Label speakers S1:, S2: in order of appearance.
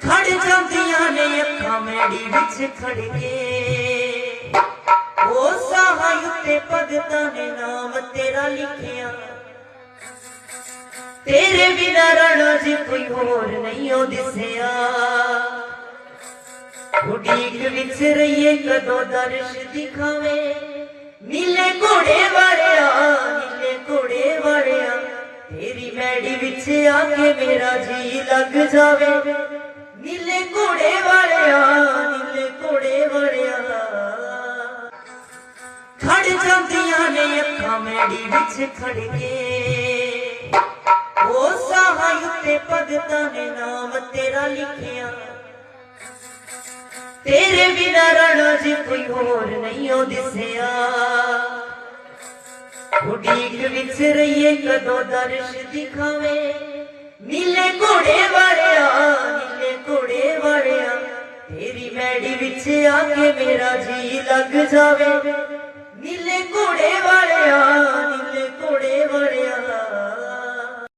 S1: खड़ जांदियां ने अखां मैड़ी विच खड़ के ओ साहां उत्ते भगतां ने नाम तेरा लिखिया तेरे बिना राणा जी कोई होर नहीं ओ दिसिया उड़ीक विच रहिए कदों दर्श दिखावे नीले घोड़े वालिया नीले घोड़े वालिया तेरी मैड़ी विच आके मेरा जी लग जावे नीले घोड़े वालिया नीले घोड़े वालिया खड़ जांदियां ने अखां मैड़ी विच खड़ के ओ साहां उत्ते भगतां ने नाम तेरा लिखिया तेरे बिना राणा जी कोई होर नहीं ओ दिसिया उड़ीक विच रहिए कदों दर्श दिखावे नीले घोड़े वालिया नीले घोड़े वालिया तेरी मैड़ी विच आके मेरा जी लग जावे